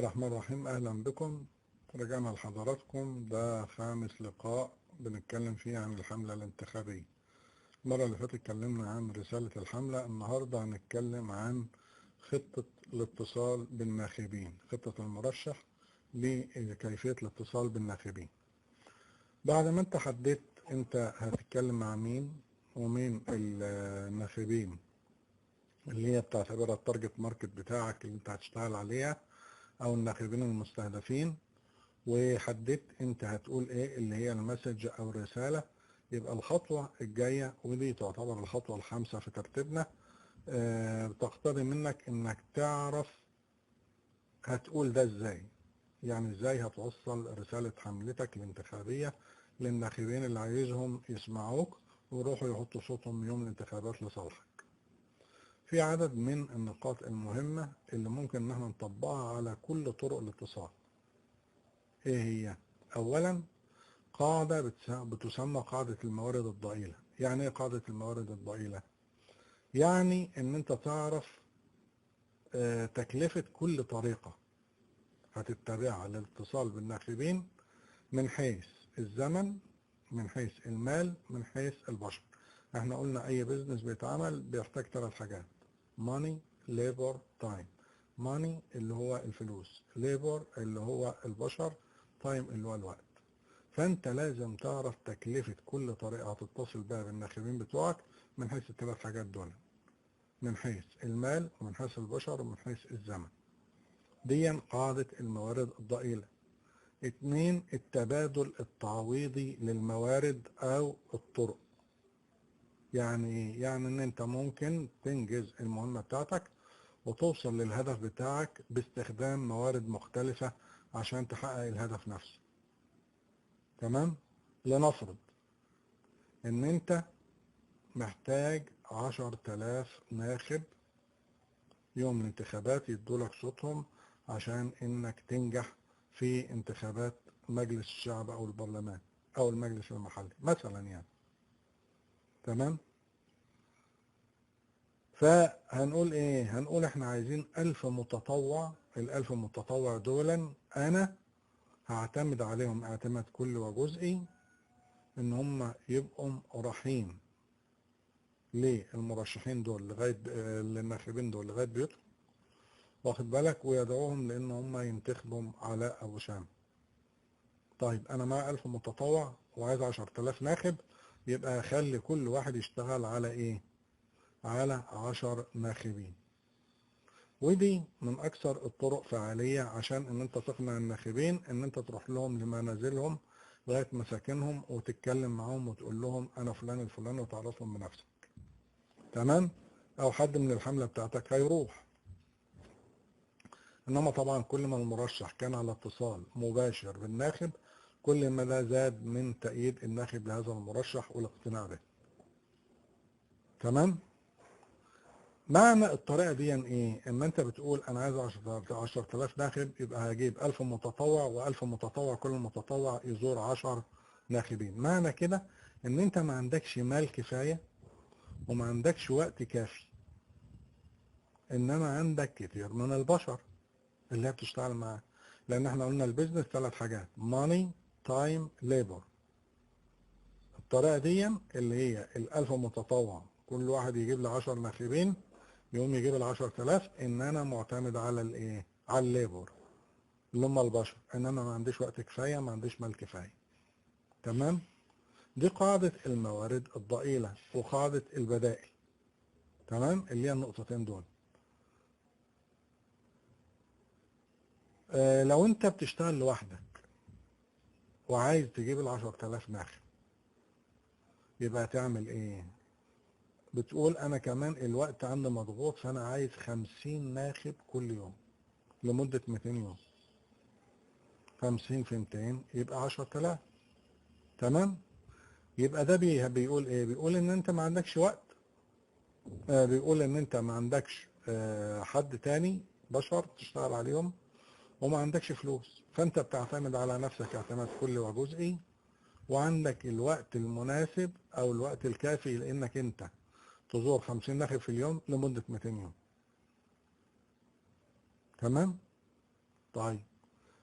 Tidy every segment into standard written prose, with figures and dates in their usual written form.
الرحمن الرحيم. أهلا بكم. رجعنا لحضراتكم، ده خامس لقاء بنتكلم فيه عن الحملة الانتخابية. المرة اللي فاتت اتكلمنا عن رسالة الحملة، النهاردة هنتكلم عن خطة الاتصال بالناخبين، خطة المرشح لكيفية الاتصال بالناخبين. بعد ما انت حددت انت هتتكلم مع مين ومين الناخبين اللي هي بتعتبرها التارجت ماركت بتاعك اللي انت هتشتغل عليها او الناخبين المستهدفين، وحددت انت هتقول ايه اللي هي المسج او الرسالة، يبقى الخطوة الجاية ودي تعتبر الخطوة الخامسة في ترتيبنا، بتقتضي منك انك تعرف هتقول ده ازاي. يعني ازاي هتوصل رسالة حملتك الانتخابية للناخبين اللي عايزهم يسمعوك ويروحوا يحطوا صوتهم يوم الانتخابات لصالحك. في عدد من النقاط المهمة اللي ممكن ان احنا نطبقها على كل طرق الاتصال. ايه هي؟ اولا، قاعدة بتسمى قاعدة الموارد الضئيلة. يعني ايه قاعدة الموارد الضئيلة؟ يعني ان انت تعرف تكلفة كل طريقة هتتبعها للاتصال بالناخبين، من حيث الزمن، من حيث المال، من حيث البشر. احنا قلنا اي بيزنس بيتعمل بيحتاج 3 حاجات: money, labor, time. money اللي هو الفلوس، labor اللي هو البشر، time اللي هو الوقت. فانت لازم تعرف تكلفة كل طريقة هتتصل بها بالناخبين بتوعك من حيث ال3 حاجات دول، من حيث المال ومن حيث البشر ومن حيث الزمن. دي قاعدة الموارد الضئيلة. 2، التبادل التعويضي للموارد او الطرق. يعني ان انت ممكن تنجز المهمة بتاعتك وتوصل للهدف بتاعك باستخدام موارد مختلفة عشان تحقق الهدف نفسه. تمام؟ لنفرض ان انت محتاج 10,000 ناخب يوم الانتخابات يدولك صوتهم عشان انك تنجح في انتخابات مجلس الشعب او البرلمان او المجلس المحلي مثلا يعني. تمام؟ فهنقول ايه؟ هنقول احنا عايزين 1000 متطوع. ال1000 متطوع دولا انا هعتمد عليهم اعتماد كلي وجزئي ان هم يبقوا رايحين للمرشحين دول لغايه للناخبين دول لغايه بيوتهم، واخد بالك، ويدعوهم لان هم ينتخبوا علاء ابو شام. طيب انا معايا 1000 متطوع وعايز 10,000 ناخب، يبقى اخلي كل واحد يشتغل على ايه؟ على 10 ناخبين. ودي من اكثر الطرق فعالية عشان ان انت تقنع الناخبين ان انت تروح لهم لمنازلهم لغاية مساكنهم وتتكلم معاهم وتقول لهم انا فلان الفلاني وتعرفهم بنفسك. تمام؟ او حد من الحملة بتاعتك هيروح. انما طبعا كل ما المرشح كان على اتصال مباشر بالناخب، كل ما ده زاد من تأييد الناخب لهذا المرشح والاقتناع به. تمام؟ معنى الطريقة دي ايه؟ ان انت بتقول انا عايز 10,000 ناخب، يبقى هجيب 1000 متطوع و1000 متطوع، كل متطوع يزور 10 ناخبين. معنى كده ان انت ما عندكش مال كفاية وما عندكش وقت كافي، انما عندك كتير من البشر اللي هي بتشتغل معاه. لان احنا قلنا البيزنس 3 حاجات: money, time, labor. الطريقة دي اللي هي ال1000 متطوع كل واحد يجيب لي 10 ناخبين، يقوم يجيب ال10,000، ان انا معتمد على الايه؟ على الليبر اللي هم البشر، انما ما عنديش وقت كفايه، ما عنديش مال كفايه. تمام؟ دي قاعده الموارد الضئيله وقاعده البدائل. تمام؟ اللي هي النقطتين دول. لو انت بتشتغل لوحدك وعايز تجيب ال10,000 ناخب، يبقى هتعمل ايه؟ بتقول انا كمان الوقت عندي مضغوط، فانا عايز 50 ناخب كل يوم لمده 200 يوم. 50 في 200 يبقى 10,000. تمام؟ يبقى ده بيقول ايه؟ بيقول ان انت ما عندكش وقت، بيقول ان انت ما عندكش حد تاني بشر تشتغل عليهم، وما عندكش فلوس، فانت بتعتمد على نفسك اعتماد كلي وجزئي، وعندك الوقت المناسب او الوقت الكافي لانك انت تزور 50 ناخب في اليوم لمدة 200 يوم. تمام؟ طيب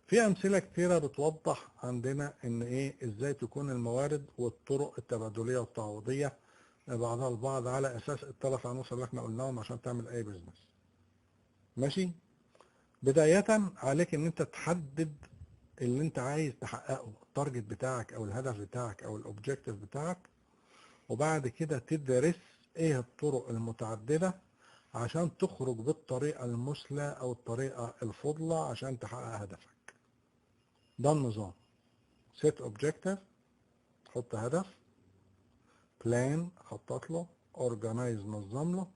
في امثله كتيره بتوضح عندنا ان ازاي تكون الموارد والطرق التبادليه والتعويضيه بعضها البعض على اساس الثلاث عناصر اللي احنا قلناهم عشان تعمل اي بزنس. ماشي. بدايه عليك ان انت تحدد اللي انت عايز تحققه، التارجت بتاعك او الهدف بتاعك او الاوبجيكتيف بتاعك، وبعد كده تدرس ايه الطرق المتعدده عشان تخرج بالطريقه المثلى او الطريقه الفضلى عشان تحقق هدفك. ده النظام. set objective، حط هدف، plan، خطط له، organize، نظم له،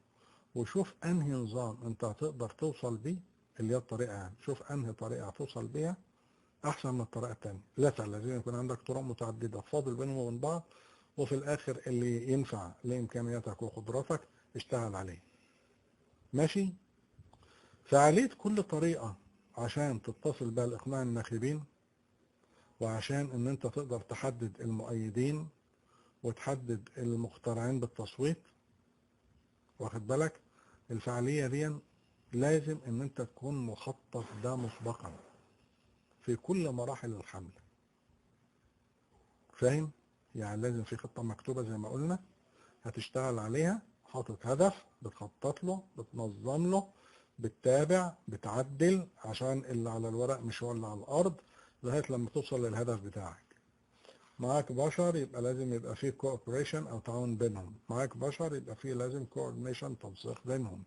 وشوف انهي نظام انت هتقدر توصل بيه، اللي هي الطريقه يعني، شوف انهي طريقه هتوصل بيها احسن من الطريقه الثانيه. لازم يكون عندك طرق متعدده فاضل بينهم وبين بعض، وفي الاخر اللي ينفع لامكانياتك وقدراتك اشتغل عليه. ماشي. فعلية كل طريقه عشان تتصل بها لاقناع الناخبين، وعشان ان انت تقدر تحدد المؤيدين وتحدد المقتنعين بالتصويت، واخد بالك، الفعالية دي لازم ان انت تكون مخطط ده مسبقا في كل مراحل الحملة. فاهم؟ يعني لازم في خطة مكتوبة زي ما قلنا هتشتغل عليها، حاطط هدف، بتخطط له، بتنظم له، بتتابع، بتعدل، عشان اللي على الورق مش هو اللي على الارض، لغاية لما توصل للهدف بتاعك. معاك بشر يبقى لازم يبقى فيه كوبريشن او تعاون بينهم، معاك بشر يبقى فيه لازم كوردينيشن، تنسيق بينهم،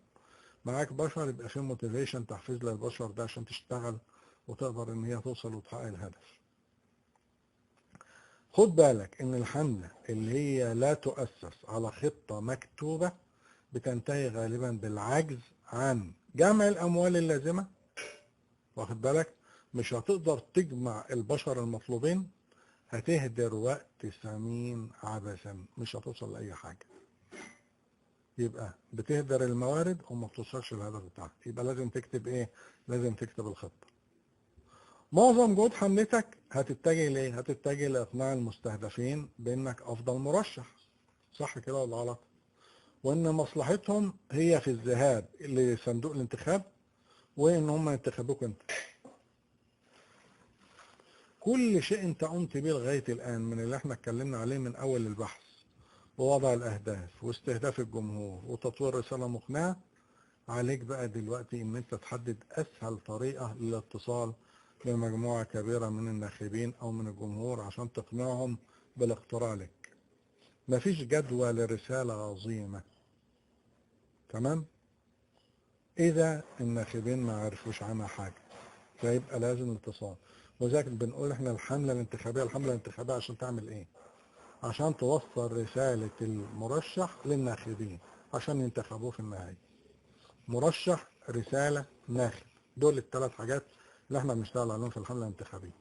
معاك بشر يبقى فيه موتيفيشن، تحفيز للبشر ده عشان تشتغل وتقدر ان هي توصل وتحقق الهدف. خد بالك ان الحملة اللي هي لا تؤسس على خطة مكتوبة بتنتهي غالبا بالعجز عن جمع الاموال اللازمة، واخد بالك، مش هتقدر تجمع البشر المطلوبين، هتهدر وقت ثمين عبثا، مش هتوصل لأي حاجة. يبقى بتهدر الموارد وما بتوصلش للهدف بتاعك. يبقى لازم تكتب ايه؟ لازم تكتب الخطة. معظم جهود حملتك هتتجه ليه؟ هتتجه لإقناع المستهدفين بأنك أفضل مرشح، صح كده ولا غلط؟ وإن مصلحتهم هي في الذهاب لصندوق الانتخاب وإن هم ينتخبوك أنت. كل شيء أنت قمت بيه لغاية الآن من اللي احنا اتكلمنا عليه من أول البحث، ووضع الأهداف واستهداف الجمهور وتطوير رسالة مقنعة، عليك بقى دلوقتي إن أنت تحدد أسهل طريقة للاتصال بمجموعة كبيرة من الناخبين أو من الجمهور عشان تقنعهم بالاقتراع لك. مفيش جدوى لرسالة عظيمة، تمام؟ إذا الناخبين ما عرفوش عنها حاجة فيبقى لازم الاتصال. وذلك بنقول إحنا الحملة الانتخابية عشان تعمل إيه؟ عشان توصل رسالة المرشح للناخبين عشان ينتخبوه في النهاية. مرشح، رسالة، ناخب، دول الثلاث حاجات اللي احنا بنشتغل عليهم في الحملة الانتخابية.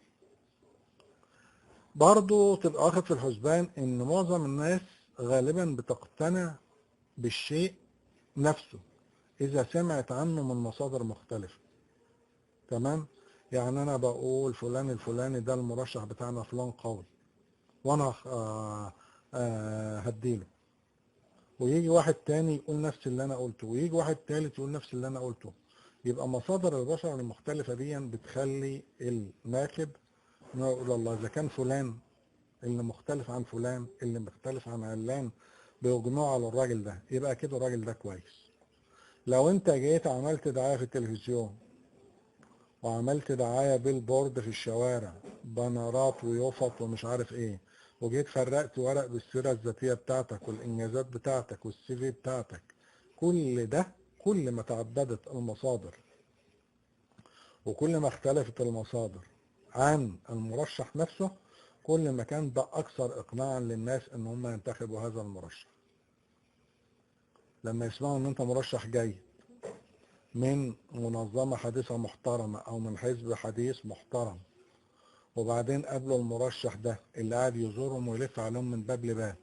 برضو تبقى واخد في الحسبان ان معظم الناس غالبا بتقتنع بالشيء نفسه اذا سمعت عنه من مصادر مختلفة. تمام؟ يعني انا بقول فلان الفلاني ده المرشح بتاعنا فلان قوي وانا هديله، ويجي واحد تاني يقول نفس اللي انا قلته، ويجي واحد تالت يقول نفس اللي انا قلته. يبقى مصادر البشر المختلفة دي بتخلي الناخب انه يقول الله، اذا كان فلان اللي مختلف عن فلان اللي مختلف عن علان بيجمعوا على الراجل ده، يبقى كده الراجل ده كويس. لو انت جيت عملت دعاية في التلفزيون وعملت دعاية بالبورد في الشوارع، بنرات ويوفط ومش عارف ايه، وجيت فرقت ورق بالسيرة الذاتية بتاعتك والإنجازات بتاعتك والسي في بتاعتك، كل ده كل ما تعددت المصادر وكل ما اختلفت المصادر عن المرشح نفسه، كل ما كان ده أكثر إقناعا للناس إن هم ينتخبوا هذا المرشح. لما يسمعوا إن أنت مرشح جاي من منظمة حديثة محترمة أو من حزب حديث محترم، وبعدين قابلوا المرشح ده اللي قاعد يزورهم ويلف عليهم من باب لباب،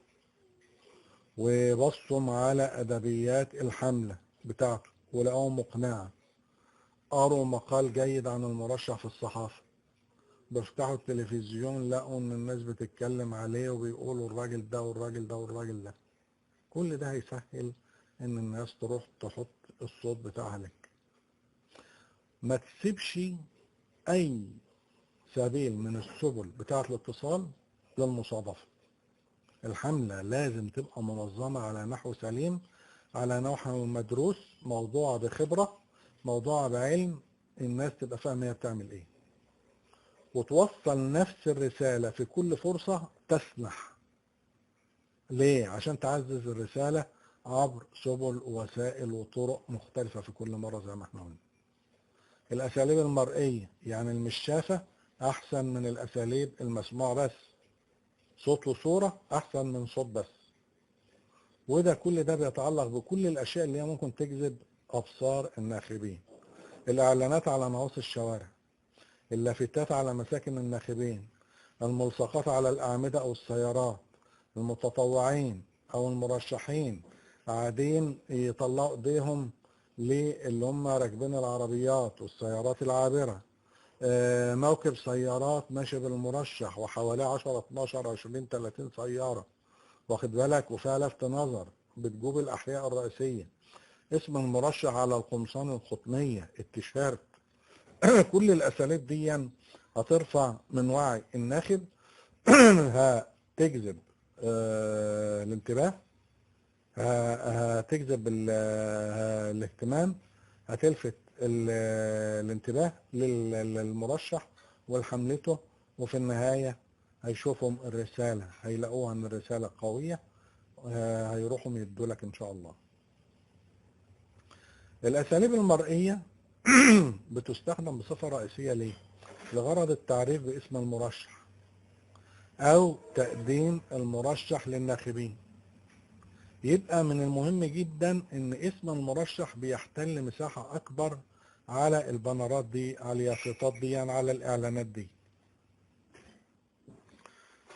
وبصوا على أدبيات الحملة بتاعته ولقوها مقنعة، قروا مقال جيد عن المرشح في الصحافة، بيفتحوا التلفزيون لقوا إن الناس بتتكلم عليه وبيقولوا الراجل ده والراجل ده والراجل ده، كل ده هيسهل إن الناس تروح تحط الصوت بتاعها لك. ما تسيبش أي سبيل من السبل بتاعة الاتصال للمصادفة. الحملة لازم تبقى منظمة على نحو سليم، على نحو مدروس، موضوعة بخبرة، موضوعة بعلم، الناس تبقى فاهمة هي بتعمل ايه، وتوصل نفس الرسالة في كل فرصة تسمح. ليه؟ عشان تعزز الرسالة عبر سبل ووسائل وطرق مختلفة في كل مرة زي ما احنا قلنا. الأساليب المرئية يعني المشافة أحسن من الأساليب المسموعة بس، صوت وصورة أحسن من صوت بس. وده كل ده بيتعلق بكل الأشياء اللي هي ممكن تجذب أبصار الناخبين. الإعلانات على نواصي الشوارع، اللافتات على مساكن الناخبين، الملصقات على الأعمدة أو السيارات، المتطوعين أو المرشحين قاعدين يطلعوا إيديهم للي هم راكبين العربيات والسيارات العابرة، موكب سيارات ماشي بالمرشح وحواليه 10 12 20 30 سيارة، واخد بالك، وفيها لفت نظر بتجوب الأحياء الرئيسية، اسم المرشح على القمصان القطنية، التيشيرت. كل الأساليب دي هترفع من وعي الناخب، هتجذب الانتباه، هتجذب الاهتمام، هتلفت الانتباه للمرشح ولحملته، وفي النهاية هيشوفهم الرسالة، هيلاقوها ان الرسالة قوية، هيروحوا يدوا لك ان شاء الله. الاساليب المرئية بتستخدم بصفة رئيسية ليه؟ لغرض التعريف باسم المرشح او تقديم المرشح للناخبين. يبقى من المهم جدا ان اسم المرشح بيحتل مساحة اكبر على البانرات دي، على اليافطات دي، يعني على الاعلانات دي.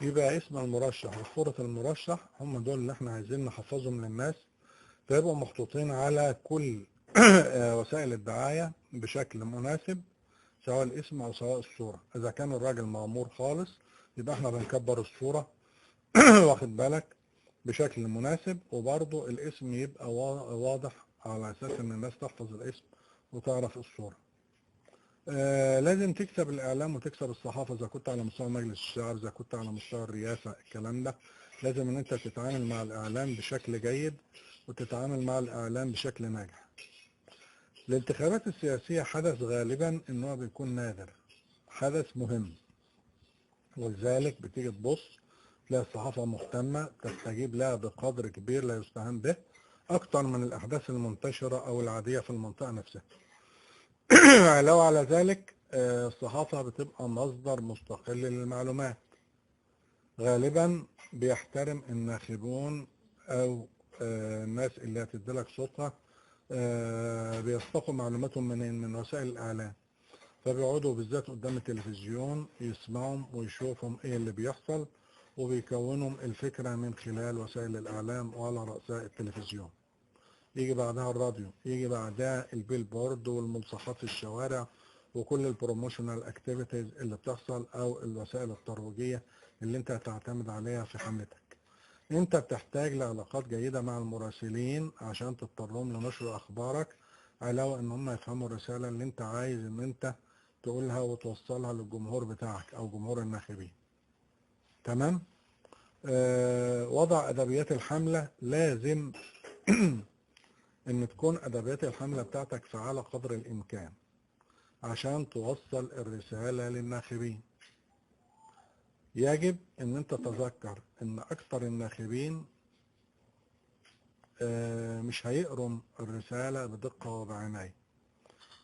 يبقى اسم المرشح وصورة المرشح هم دول اللي احنا عايزين نحفظهم للناس، فيبقوا محطوطين على كل وسائل الدعاية بشكل مناسب، سواء الاسم او سواء الصورة. اذا كان الراجل مأمور خالص يبقى احنا بنكبر الصورة واخد بالك بشكل مناسب، وبرضه الاسم يبقى واضح على اساس ان الناس تحفظ الاسم وتعرف الصورة. لازم تكسب الاعلام وتكسب الصحافة، اذا كنت على مستوى مجلس الشعب، اذا كنت على مستوى الرئاسة، الكلام ده لازم ان انت تتعامل مع الاعلام بشكل جيد وتتعامل مع الاعلام بشكل ناجح. الانتخابات السياسية حدث غالبا ان هو بيكون نادر، حدث مهم، ولذلك بتيجي تبص تلاقي الصحافة مهتمة تستجيب لها بقدر كبير لا يستهان به، أكتر من الأحداث المنتشرة أو العادية في المنطقة نفسها. علاوة على ذلك الصحافة بتبقى مصدر مستقل للمعلومات، غالبا بيحترم الناخبون أو الناس اللي هتديلك صوتها، بيستقوا معلوماتهم من وسائل الإعلام، فبيقعدوا بالذات قدام التلفزيون يسمعهم ويشوفهم ايه اللي بيحصل، وبيكونهم الفكرة من خلال وسائل الإعلام وعلى رأسها التلفزيون. يجي بعدها الراديو، يجي بعدها البيلبورد والملصقات في الشوارع وكل البروموشنال اكتيفيتيز اللي بتحصل او الوسائل الترويجية اللي انت هتعتمد عليها في حملتك. انت بتحتاج لعلاقات جيدة مع المراسلين عشان تضطرهم لنشر اخبارك، علاوة ان هم يفهموا الرسالة اللي انت عايز ان انت تقولها وتوصلها للجمهور بتاعك او جمهور الناخبين. تمام؟ وضع ادبيات الحملة، لازم ان تكون ادبيات الحملة بتاعتك فعالة قدر الامكان عشان توصل الرسالة للناخبين. يجب ان انت تتذكر ان اكثر الناخبين مش هيقروا الرسالة بدقة وبعناية،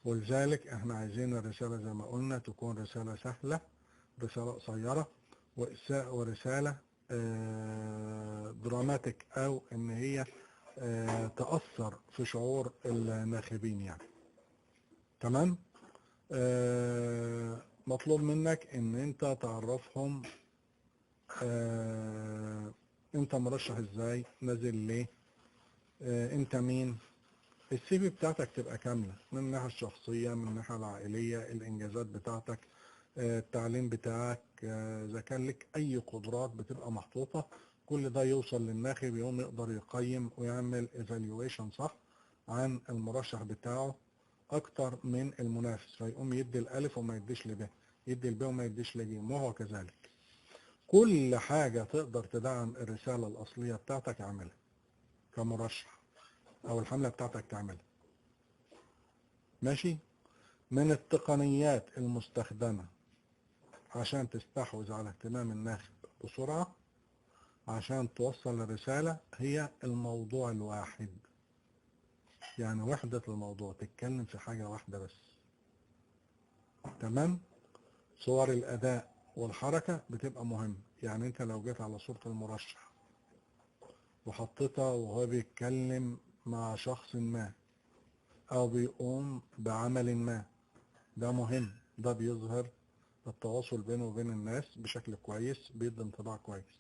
ولذلك احنا عايزين الرسالة زي ما قلنا تكون رسالة سهلة، رسالة قصيرة، ورسالة دراماتيك او ان هي تأثر في شعور الناخبين يعني. تمام؟ مطلوب منك ان انت تعرفهم انت مرشح ازاي، نازل ليه، انت مين، السي في بتاعتك تبقى كاملة من الناحية الشخصية، من الناحية العائلية، الانجازات بتاعتك، التعليم بتاعك، اذا كان لك اي قدرات بتبقى محطوطة، كل ده يوصل للناخب يوم يقدر يقيم ويعمل ايفالويشن صح عن المرشح بتاعه اكتر من المنافس، فيقوم يدي الالف وما يديش لب، يدي الب وما يديش لج، وهو كذلك. كل حاجة تقدر تدعم الرسالة الأصلية بتاعتك اعملها كمرشح، أو الحملة بتاعتك تعملها. ماشي؟ من التقنيات المستخدمة عشان تستحوذ على اهتمام الناخب بسرعة عشان توصل الرسالة هي الموضوع الواحد. يعني وحدة الموضوع، تتكلم في حاجة واحدة بس. تمام؟ صور الأداء والحركة بتبقى مهمة. يعني انت لو جيت على صورة المرشح وحطيتها وهو بيتكلم مع شخص ما او بيقوم بعمل ما، ده مهم، ده بيظهر التواصل بينه وبين الناس بشكل كويس، بيدي انطباع كويس.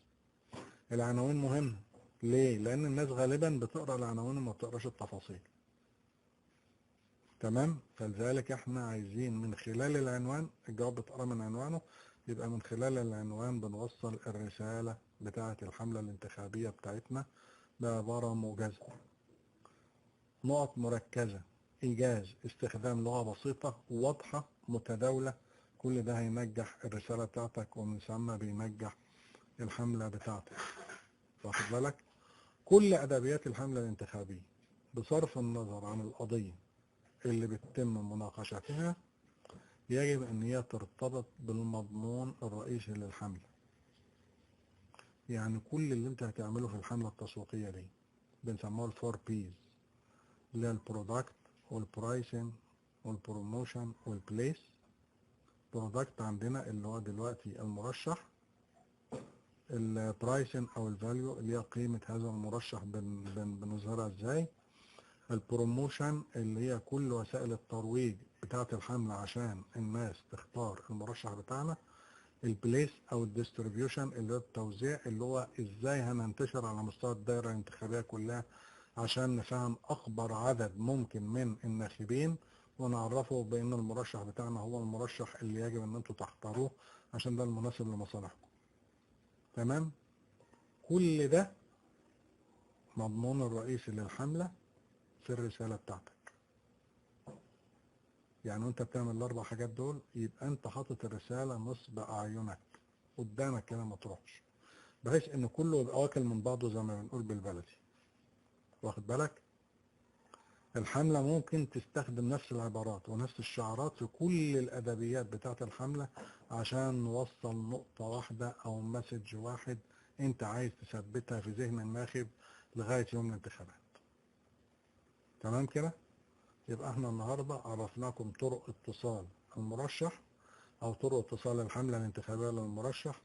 العناوين مهمة. ليه؟ لان الناس غالبا بتقرأ العناوين وما بتقراش التفاصيل. تمام؟ فلذلك احنا عايزين من خلال العنوان، الجواب بتقرا من عنوانه، يبقى من خلال العنوان بنوصل الرسالة بتاعة الحملة الانتخابية بتاعتنا بعبارة موجزة، نقط مركزة، إيجاز، استخدام لغة بسيطة واضحة متداولة. كل ده هينجح الرسالة بتاعتك، ومن ثم بينجح الحملة بتاعتك. واخد بالك؟ كل أدبيات الحملة الانتخابية بصرف النظر عن القضية اللي بتتم مناقشتها يجب ان هي ترتبط بالمضمون الرئيسي للحملة. يعني كل اللي انت هتعمله في الحملة التسويقية دي بنسموها الفور بيز، اللي هي البرودكت والبرايسنج والبروموشن والبليس. برودكت عندنا اللي هو دلوقتي المرشح، البرايسنج او الفاليو اللي هي قيمة هذا المرشح بنظهرها ازاي. البروموشن اللي هي كل وسائل الترويج بتاعة الحملة عشان الناس تختار المرشح بتاعنا. البليس او الديستريبيوشن اللي هو التوزيع، اللي هو ازاي هننتشر على مستوى الدائرة الانتخابية كلها عشان نفهم اكبر عدد ممكن من الناخبين، ونعرفه بان المرشح بتاعنا هو المرشح اللي يجب ان انتوا تختاروه عشان ده المناسب لمصالحكم. تمام؟ كل ده مضمون الرئيسي للحملة في الرسالة بتاعتك. يعني وانت بتعمل الاربع حاجات دول يبقى انت حاطط الرسالة نصب اعينك قدامك كده، ما تروحش، بحيث ان كله يبقى واكل من بعضه زي ما بنقول بالبلدي. واخد بالك؟ الحملة ممكن تستخدم نفس العبارات ونفس الشعارات في كل الادبيات بتاعة الحملة عشان نوصل نقطة واحدة او مسج واحد انت عايز تثبتها في ذهن الناخب لغاية يوم الانتخابات. تمام كده؟ يبقى احنا النهاردة عرفناكم طرق اتصال المرشح او طرق اتصال الحملة الانتخابية للمرشح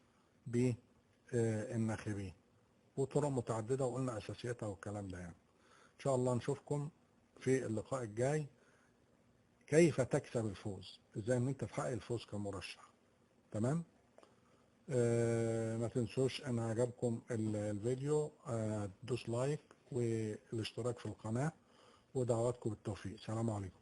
بالناخبين، وطرق متعددة وقلنا اساسياتها والكلام ده. يعني ان شاء الله نشوفكم في اللقاء الجاي كيف تكسب الفوز، ازاي ان انت تحقق الفوز كمرشح. تمام؟ ما تنسوش ان عجبكم الفيديو تدوس لايك والاشتراك في القناة، ودعواتكم بالتوفيق. سلام عليكم.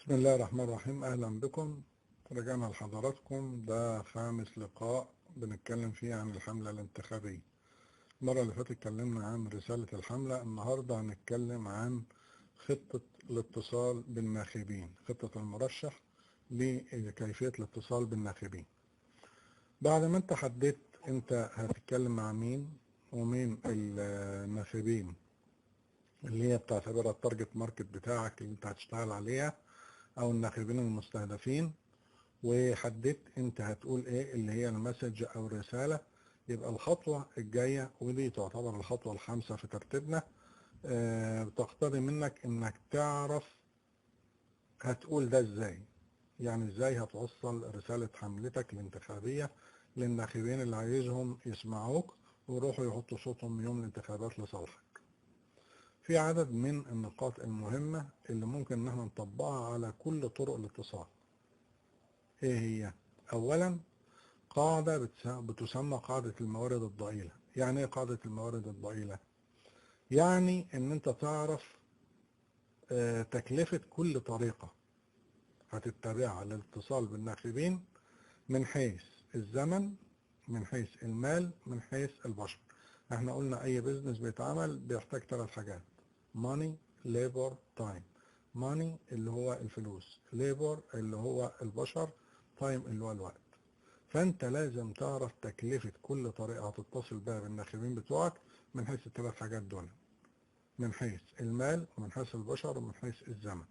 بسم الله الرحمن الرحيم. أهلا بكم. رجعنا لحضراتكم، ده خامس لقاء بنتكلم فيه عن الحملة الانتخابية. المرة اللي فاتت اتكلمنا عن رسالة الحملة، النهاردة هنتكلم عن خطة الاتصال بالناخبين، خطة المرشح لكيفية الاتصال بالناخبين. بعد ما انت حددت انت هتتكلم مع مين ومين الناخبين اللي هي بتعتبرها التارجت ماركت بتاعك اللي انت هتشتغل عليها او الناخبين المستهدفين، وحددت انت هتقول ايه اللي هي المسج او الرسالة، يبقى الخطوة الجاية ودي تعتبر الخطوة الخامسة في ترتيبنا، بتقتضي منك انك تعرف هتقول ده ازاي. يعني ازاي هتوصل رسالة حملتك الانتخابية للناخبين اللي عايزهم يسمعوك ويروحوا يحطوا صوتهم يوم الانتخابات لصالحك. في عدد من النقاط المهمة اللي ممكن ان احنا نطبقها على كل طرق الاتصال. ايه هي؟ اولا، قاعدة بتسمى قاعدة الموارد الضئيلة. يعني ايه قاعدة الموارد الضئيلة؟ يعني ان انت تعرف تكلفة كل طريقة هتتبعها للاتصال بالناخبين، من حيث الزمن، من حيث المال، من حيث البشر. احنا قلنا اي بيزنس بيتعمل بيحتاج 3 حاجات: money, labor, time. money اللي هو الفلوس، labor اللي هو البشر، time اللي هو الوقت. فانت لازم تعرف تكلفة كل طريقة هتتصل بها بالناخبين بتوعك من حيث ال3 حاجات دول، من حيث المال ومن حيث البشر ومن حيث الزمن.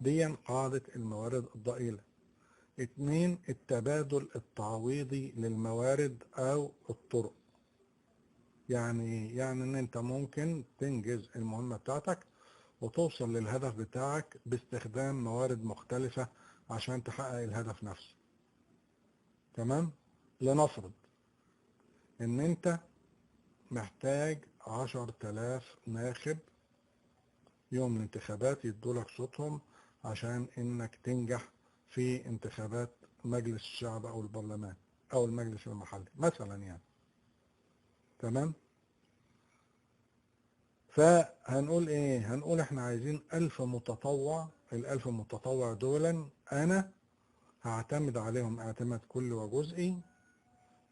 دي قاعدة الموارد الضئيلة. 2، التبادل التعويضي للموارد او الطرق. يعني ان انت ممكن تنجز المهمة بتاعتك وتوصل للهدف بتاعك باستخدام موارد مختلفة عشان تحقق الهدف نفسه. تمام؟ لنفرض ان انت محتاج 10,000 ناخب يوم الانتخابات يدولك صوتهم عشان انك تنجح في انتخابات مجلس الشعب او البرلمان او المجلس المحلي مثلا يعني. تمام؟ فهنقول ايه؟ هنقول احنا عايزين 1000 متطوع. ال1000 متطوع دولا انا هعتمد عليهم اعتماد كلي وجزئي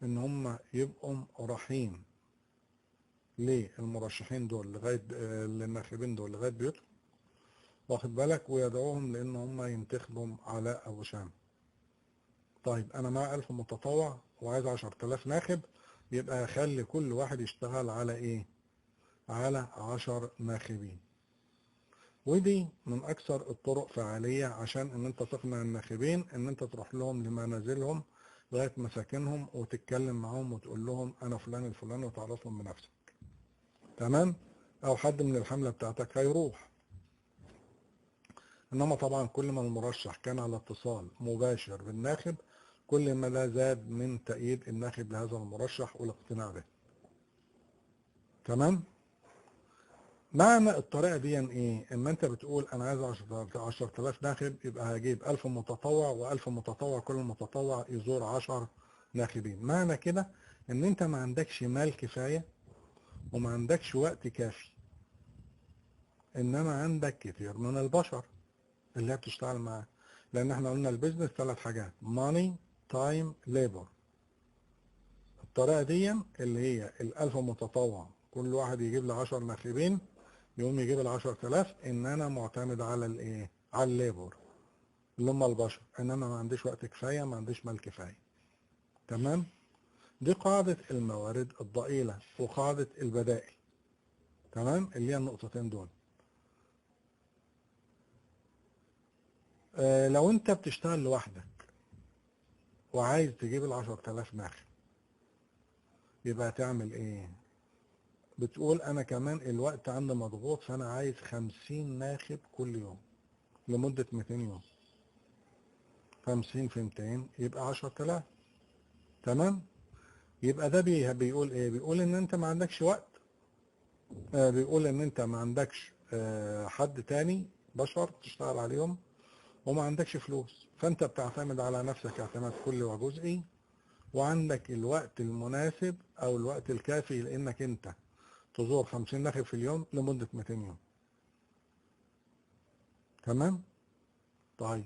ان هم يبقوا رايحين للمرشحين دول لغايه للناخبين دول لغايه بيوتهم، واخد بالك، ويدعوهم لان هم ينتخبوا علاء ابو شام. طيب انا معايا 1000 متطوع وعايز 10,000 ناخب، يبقى اخلي كل واحد يشتغل على ايه؟ على 10 ناخبين. ودي من اكثر الطرق فعالية عشان ان انت تقنع الناخبين ان انت تروح لهم لمنازلهم لغاية مساكنهم وتتكلم معاهم وتقول لهم انا فلان الفلاني وتعرفهم بنفسك. تمام؟ او حد من الحملة بتاعتك هيروح. انما طبعا كل ما المرشح كان على اتصال مباشر بالناخب كل ما ده زاد من تأييد الناخب لهذا المرشح والاقتناع به. تمام؟ معنى الطريقة دي ايه؟ اما انت بتقول انا عايز 10,000 ناخب، يبقى هجيب 1000 متطوع و1000 متطوع كل متطوع يزور 10 ناخبين. معنى كده ان انت ما عندكش مال كفاية وما عندكش وقت كافي، انما عندك كتير من البشر اللي هي بتشتغل معاه. لان احنا قلنا البيزنس 3 حاجات: money, time, labor. الطريقة دي اللي هي ال1000 متطوع كل واحد يجيب له 10 ناخبين يقوم يجيب ال10,000، ان انا معتمد على الايه؟ على الليبر اللي هم البشر، انما ما عنديش وقت كفايه، ما عنديش مال كفايه. تمام؟ دي قاعده الموارد الضئيله وقاعده البدائل. تمام؟ اللي هي النقطتين دول. لو انت بتشتغل لوحدك وعايز تجيب ال10,000 ناخب، يبقى هتعمل ايه؟ بتقول انا كمان الوقت عندي مضغوط فانا عايز 50 ناخب كل يوم لمده 200 يوم. 50 في 200 يبقى 10,000. تمام؟ يبقى ده بيقول ايه؟ بيقول ان انت ما عندكش وقت، بيقول ان انت ما عندكش حد تاني بشر تشتغل عليهم، وما عندكش فلوس، فانت بتعتمد على نفسك اعتماد كلي وجزئي، وعندك الوقت المناسب او الوقت الكافي لانك انت تزور 50 ناخب في اليوم لمدة 200 يوم. تمام؟ طيب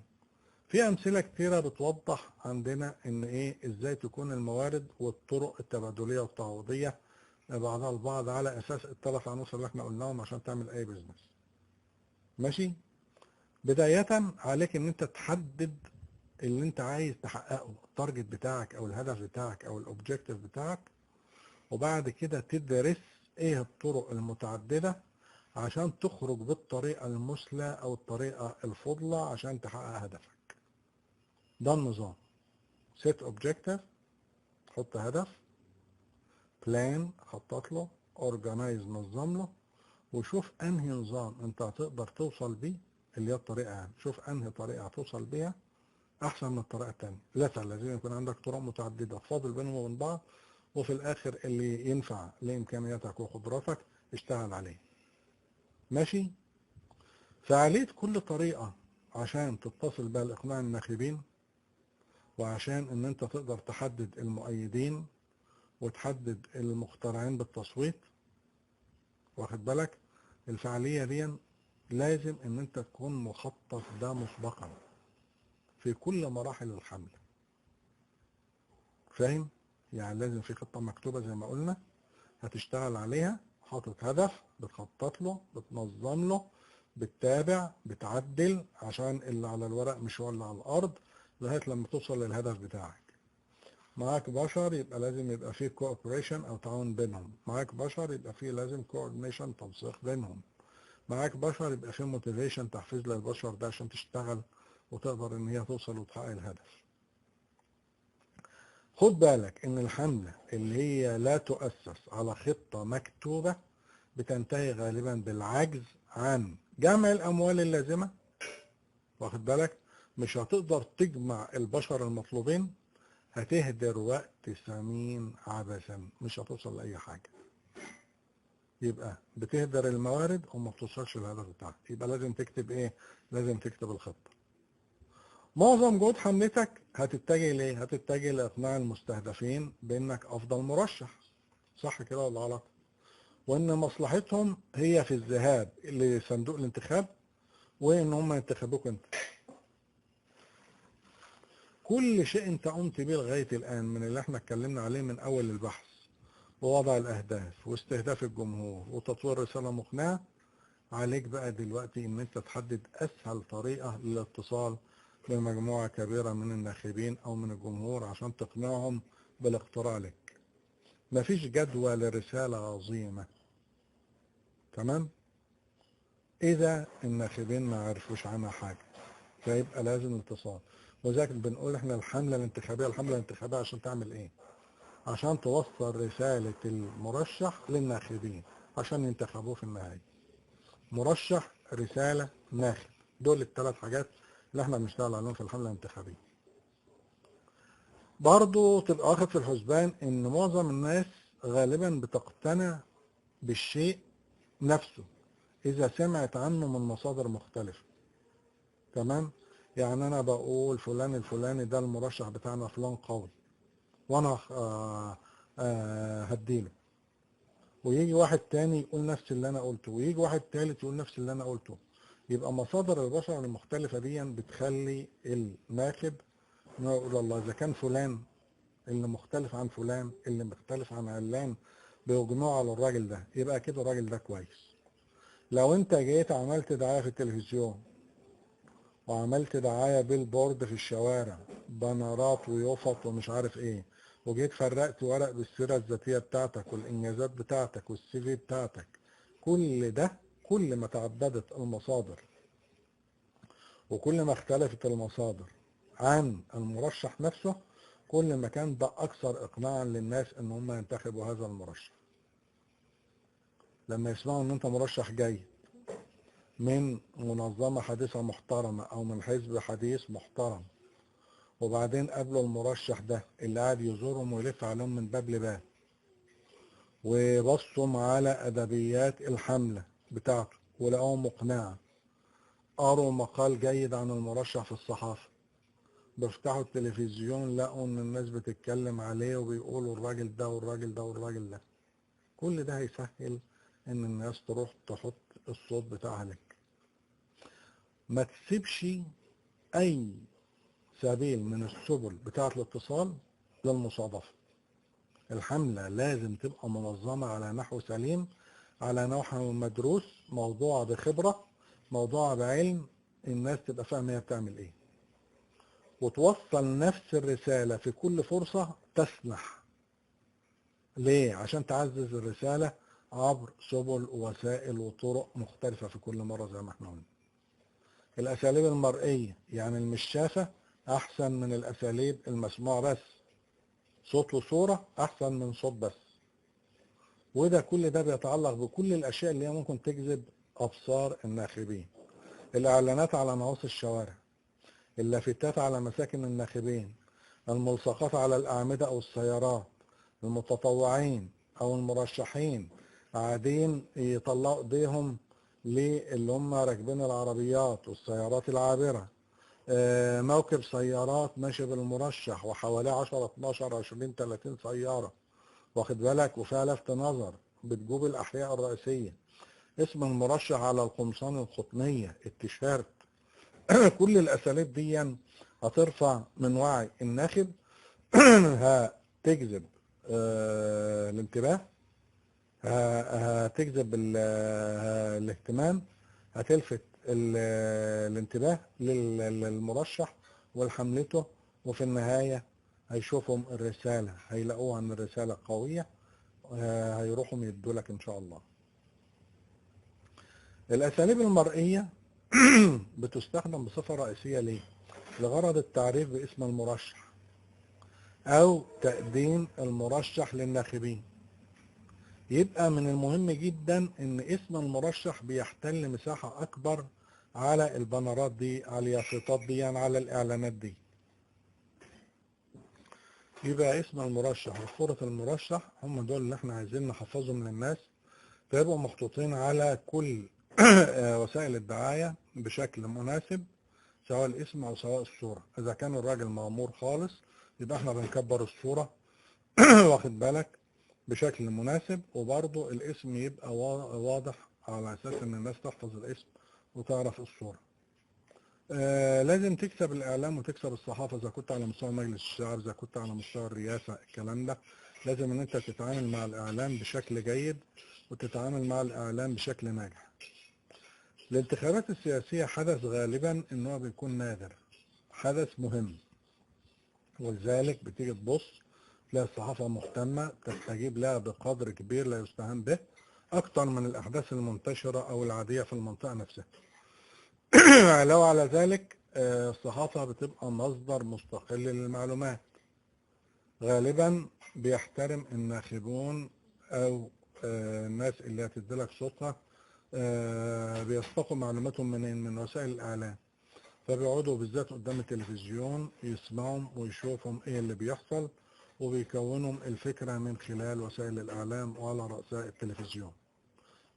في امثله كتيره بتوضح عندنا ان ايه ازاي تكون الموارد والطرق التبادليه والتعويضيه بعضها البعض على اساس الثلاث عناصر اللي احنا قلناهم عشان تعمل اي بزنس. ماشي. بدايه عليك ان انت تحدد اللي انت عايز تحققه، التارجت بتاعك او الهدف بتاعك او الاوبجيكتيف بتاعك، وبعد كده تدرس ايه الطرق المتعدده عشان تخرج بالطريقه المثلى او الطريقه الفضلى عشان تحقق هدفك. ده النظام. set objective، حط هدف، plan خطط له، organize نظم له، وشوف انهي نظام انت هتقدر توصل بيه، اللي هي الطريقه يعني، شوف انهي طريقه هتوصل بيها احسن من الطريقه التانيه. لازم يكون عندك طرق متعدده فاضل بينهم وبين بعض، وفي الاخر اللي ينفع لامكانياتك وقدراتك اشتغل عليه. ماشي. فعليت كل طريقه عشان تتصل بها لاقناع الناخبين، وعشان ان انت تقدر تحدد المؤيدين وتحدد المقتنعين بالتصويت. واخد بالك؟ الفعالية دي لازم ان انت تكون مخطط ده مسبقا في كل مراحل الحملة. فاهم؟ يعني لازم في خطة مكتوبة زي ما قلنا هتشتغل عليها، حاطط هدف، بتخطط له، بتنظم له، بتتابع، بتعدل عشان اللي على الورق مش هو اللي على الارض، لغاية لما توصل للهدف بتاعك. معاك بشر يبقى لازم يبقى فيه كوبريشن او تعاون بينهم، معاك بشر يبقى فيه لازم كوردينيشن تنسيق بينهم، معاك بشر يبقى فيه موتيفيشن تحفيز للبشر ده عشان تشتغل وتقدر ان هي توصل وتحقق الهدف. خد بالك ان الحملة اللي هي لا تؤسس على خطة مكتوبة بتنتهي غالبا بالعجز عن جمع الاموال اللازمة. واخد بالك؟ مش هتقدر تجمع البشر المطلوبين، هتهدر وقت ثمين عبثا، مش هتوصل لأي حاجة. يبقى بتهدر الموارد وما بتوصلش للهدف بتاعك. يبقى لازم تكتب ايه؟ لازم تكتب الخطة. معظم جهود حملتك هتتجه ليه؟ هتتجه لإقناع المستهدفين بأنك أفضل مرشح. صح كده ولا غلط؟ وإن مصلحتهم هي في الذهاب لصندوق الانتخاب وإن هم ينتخبوك أنت. كل شيء أنت قمت بيه لغاية الآن من اللي احنا اتكلمنا عليه من أول البحث، ووضع الأهداف واستهداف الجمهور وتطوير رسالة مقنعة، عليك بقى دلوقتي إن أنت تحدد أسهل طريقة للاتصال بمجموعة كبيرة من الناخبين أو من الجمهور عشان تقنعهم بالاقتراع لك. مفيش جدوى لرسالة عظيمة، تمام؟ إذا الناخبين ما عرفوش عنها حاجة فيبقى لازم اتصال. وذلك بنقول إحنا الحملة الانتخابية عشان تعمل إيه؟ عشان توصل رسالة المرشح للناخبين عشان ينتخبوه في النهاية. مرشح، رسالة، ناخب، دول الثلاث حاجات اللي احنا بنشتغل عليهم في الحملة الانتخابية. برضو تبقى واخد في الحسبان ان معظم الناس غالبا بتقتنع بالشيء نفسه اذا سمعت عنه من مصادر مختلفة. تمام؟ يعني انا بقول فلان الفلاني ده المرشح بتاعنا فلان قوي وانا هديله، ويجي واحد تاني يقول نفس اللي انا قلته، ويجي واحد تالت يقول نفس اللي انا قلته. يبقى مصادر البشر المختلفة دي بتخلي الناخب انه يقول الله اذا كان فلان اللي مختلف عن فلان اللي مختلف عن علان بيجمعوا على الراجل ده، يبقى كده الراجل ده كويس. لو انت جيت عملت دعاية في التلفزيون وعملت دعاية بيلبورد في الشوارع، بنرات ويوفط ومش عارف ايه، وجيت فرقت ورق بالسيرة الذاتية بتاعتك والانجازات بتاعتك والسي في بتاعتك، كل ده كل ما تعددت المصادر وكل ما اختلفت المصادر عن المرشح نفسه، كل ما كان ده اكثر اقناعا للناس ان هم ينتخبوا هذا المرشح. لما يسمعوا ان انت مرشح جاي من منظمة حديثة محترمة او من حزب حديث محترم، وبعدين قابلوا المرشح ده اللي قاعد يزورهم ويلف عليهم من باب لباب، وبصوا على ادبيات الحملة بتاعته ولقوها مقنعة، قروا مقال جيد عن المرشح في الصحافة، بيفتحوا التلفزيون لقوا ان الناس بتتكلم عليه وبيقولوا الراجل ده والراجل ده والراجل ده، كل ده هيسهل ان الناس تروح تحط الصوت بتاعها لك. ما تسيبش أي سبيل من السبل بتاعة الاتصال للمصادفة. الحملة لازم تبقى منظمة على نحو سليم، على نحو مدروس، موضوع بخبرة، موضوع بعلم، الناس تبقى فاهمة هي بتعمل ايه، وتوصل نفس الرسالة في كل فرصة تسمح. ليه؟ عشان تعزز الرسالة عبر سبل ووسائل وطرق مختلفة في كل مرة زي ما احنا قلنا. الأساليب المرئية يعني المشافة أحسن من الأساليب المسموعة بس. صوت وصورة أحسن من صوت بس. وده كل ده بيتعلق بكل الأشياء اللي هي ممكن تجذب أبصار الناخبين. الإعلانات على نواصي الشوارع، اللافتات على مساكن الناخبين، الملصقات على الأعمدة أو السيارات، المتطوعين أو المرشحين قاعدين يطلعوا إيديهم للي هم راكبين العربيات والسيارات العابرة. موكب سيارات ماشي بالمرشح وحواليه 10 12 20 30 سيارة، واخد بالك، وفيها لفت نظر بتجوب الأحياء الرئيسية. اسم المرشح على القمصان القطنية، التيشيرت. كل الأساليب دي هترفع من وعي الناخب، هتجذب الانتباه، هتجذب الاهتمام، هتلفت الانتباه للمرشح ولحملته، وفي النهاية هيشوفهم الرسالة، هيلاقوها ان الرسالة قوية، هيروحوا يدوا لك ان شاء الله. الاساليب المرئية بتستخدم بصفة رئيسية ليه؟ لغرض التعريف باسم المرشح او تقديم المرشح للناخبين. يبقى من المهم جدا ان اسم المرشح بيحتل مساحة اكبر على البنرات دي، على اليافطات دي، يعني على الاعلانات دي. يبقى اسم المرشح وصورة المرشح هم دول اللي احنا عايزين نحفظهم للناس، فيبقوا محطوطين على كل وسائل الدعاية بشكل مناسب، سواء الاسم او سواء الصورة. اذا كان الراجل مأمور خالص يبقى احنا بنكبر الصورة واخد بالك بشكل مناسب، وبرضه الاسم يبقى واضح على اساس ان الناس تحفظ الاسم وتعرف الصورة. لازم تكسب الاعلام وتكسب الصحافة، اذا كنت على مستوى مجلس الشعب، اذا كنت على مستوى الرئاسة، الكلام ده لازم ان انت تتعامل مع الاعلام بشكل جيد وتتعامل مع الاعلام بشكل ناجح. الانتخابات السياسية حدث غالبا انه بيكون نادر، حدث مهم، ولذلك بتيجي تبص تلاقي الصحافة مهتمة تستجيب لها بقدر كبير لا يستهان به، أكتر من الأحداث المنتشرة أو العادية في المنطقة نفسها. علاوة على ذلك الصحافة بتبقى مصدر مستقل للمعلومات. غالبا بيحترم الناخبون أو الناس اللي هتديلك صوتها، بيستقوا معلوماتهم من وسائل الإعلام، فبيقعدوا بالذات قدام التلفزيون يسمعهم ويشوفهم ايه اللي بيحصل، وبيكونهم الفكرة من خلال وسائل الإعلام وعلى رأسها التلفزيون.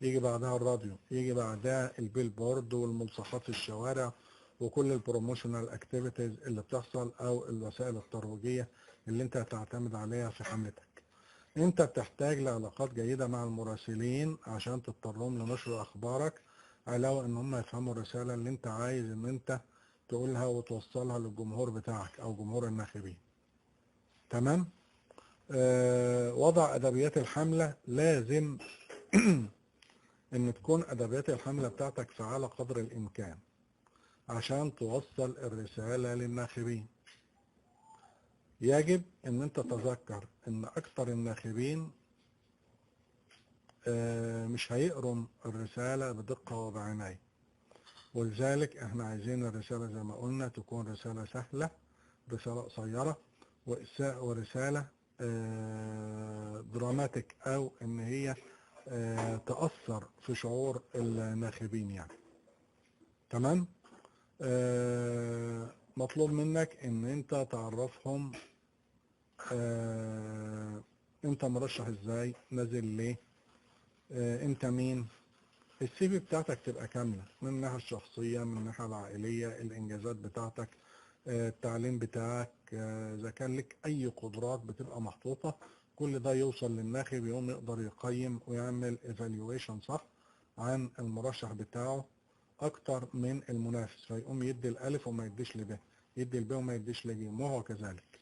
يجي بعدها الراديو، يجي بعدها البيلبورد والملصقات في الشوارع وكل البروموشنال اكتيفيتيز اللي بتحصل او الوسائل الترويجية اللي انت هتعتمد عليها في حملتك. انت بتحتاج لعلاقات جيدة مع المراسلين عشان تضطرهم لنشر اخبارك، علاوة ان هم يفهموا الرسالة اللي انت عايز ان انت تقولها وتوصلها للجمهور بتاعك او جمهور الناخبين. تمام. وضع ادبيات الحملة، لازم ان تكون ادبيات الحملة بتاعتك فعالة قدر الامكان عشان توصل الرسالة للناخبين. يجب ان انت تتذكر ان اكتر الناخبين مش هيقروا الرسالة بدقة وبعناية، ولذلك احنا عايزين الرسالة زي ما قلنا تكون رسالة سهلة، رسالة قصيرة، ورسالة دراماتيك، او ان هي تأثر في شعور الناخبين يعني. تمام. مطلوب منك ان انت تعرفهم انت مرشح ازاي، نازل ليه، انت مين، السي في بتاعتك تبقى كاملة من الناحية الشخصية، من الناحية العائلية، الانجازات بتاعتك، التعليم بتاعك، اذا كان لك اي قدرات بتبقى محطوطة. كل ده يوصل للناخب يقوم يقدر يقيم ويعمل ايفالويشن صح عن المرشح بتاعه، اكتر من المنافس، فيقوم يدي الالف وما يديش لب، يدي الب وما يديش لج، وهو كذلك.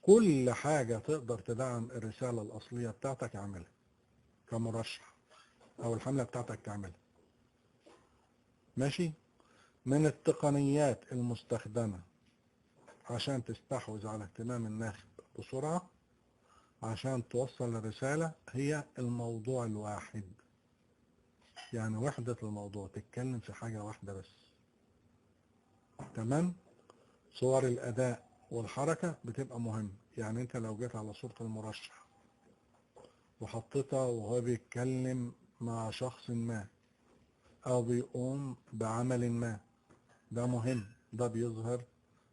كل حاجة تقدر تدعم الرسالة الأصلية بتاعتك اعملها كمرشح، أو الحملة بتاعتك تعملها. ماشي؟ من التقنيات المستخدمة عشان تستحوذ على اهتمام الناخب بسرعة عشان توصل الرسالة هي الموضوع الواحد. يعني وحدة الموضوع، تتكلم في حاجة واحدة بس. تمام؟ صور الأداء والحركة بتبقى مهمة. يعني انت لو جيت على صورة المرشح وحطيتها وهو بيتكلم مع شخص ما او بيقوم بعمل ما، ده مهم، ده بيظهر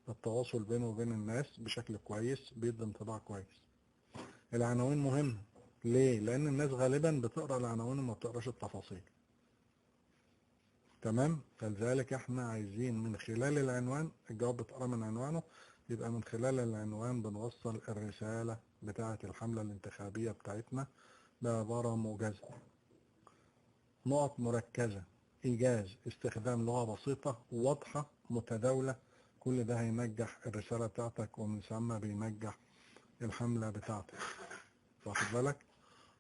التواصل بينه وبين الناس بشكل كويس، بيدي انطباع كويس. العناوين مهمة. ليه؟ لان الناس غالبا بتقرأ العناوين وما بتقراش التفاصيل. تمام؟ فلذلك احنا عايزين من خلال العنوان، الجواب بتقرا من عنوانه، يبقى من خلال العنوان بنوصل الرسالة بتاعة الحملة الانتخابية بتاعتنا بعبارة موجزة، نقط مركزة، إيجاز، استخدام لغة بسيطة واضحة متداولة. كل ده هينجح الرسالة بتاعتك، ومن ثم بينجح الحملة بتاعتك. واخد بالك؟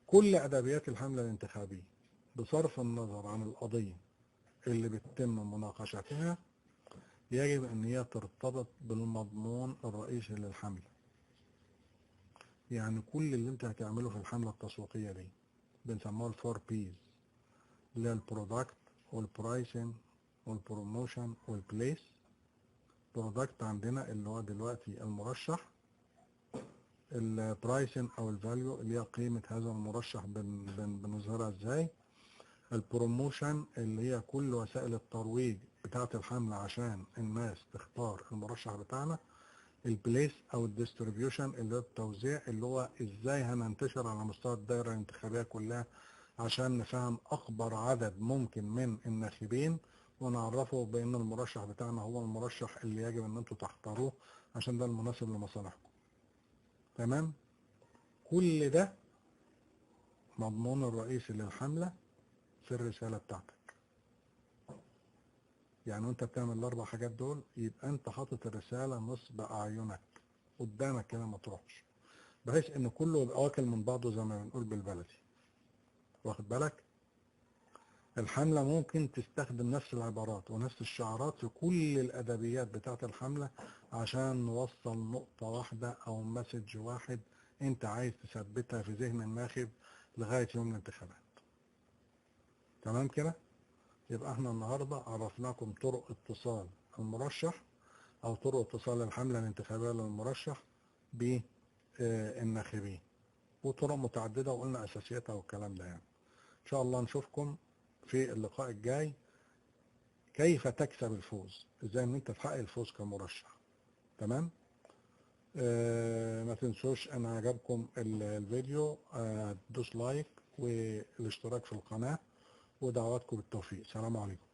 كل أدبيات الحملة الانتخابية بصرف النظر عن القضية اللي بيتم مناقشتها يجب ان هي ترتبط بالمضمون الرئيسي للحملة. يعني كل اللي انت هتعمله في الحملة التسويقية دي بنسموها الفور بيز، اللي هي البرودكت والبرايسنج والبروموشن والبليس. برودكت عندنا اللي هو دلوقتي المرشح، البرايسنج او الفاليو اللي هي قيمة هذا المرشح بنظهرها ازاي. البروموشن اللي هي كل وسائل الترويج بتاعة الحملة عشان الناس تختار المرشح بتاعنا. البليس او الديستريبيوشن اللي هو التوزيع، اللي هو ازاي هننتشر على مستوى الدائرة الانتخابية كلها عشان نفهم اكبر عدد ممكن من الناخبين، ونعرفه بان المرشح بتاعنا هو المرشح اللي يجب ان انتوا تختاروه عشان ده المناسب لمصالحكم. تمام؟ كل ده مضمون الرئيسي للحملة في الرسالة بتاعتك. يعني وانت بتعمل الاربع حاجات دول يبقى انت حاطط الرسالة نصب اعينك قدامك كده، ما تروحش، بحيث ان كله يبقى واكل من بعضه زي ما بنقول بالبلدي. واخد بالك؟ الحملة ممكن تستخدم نفس العبارات ونفس الشعارات في كل الادبيات بتاعت الحملة عشان نوصل نقطة واحدة او مسج واحد انت عايز تثبتها في ذهن الناخب لغاية يوم الانتخابات. تمام كده؟ يبقى احنا النهاردة عرفناكم طرق اتصال المرشح او طرق اتصال الحملة الانتخابية للمرشح بالناخبين، وطرق متعددة وقلنا اساسياتها والكلام ده. يعني ان شاء الله نشوفكم في اللقاء الجاي كيف تكسب الفوز، ازاي ان انت تحقق الفوز كمرشح. تمام؟ ما تنسوش ان عجبكم الفيديو دوس لايك والاشتراك في القناة، ودعواتكم بالتوفيق. سلام عليكم.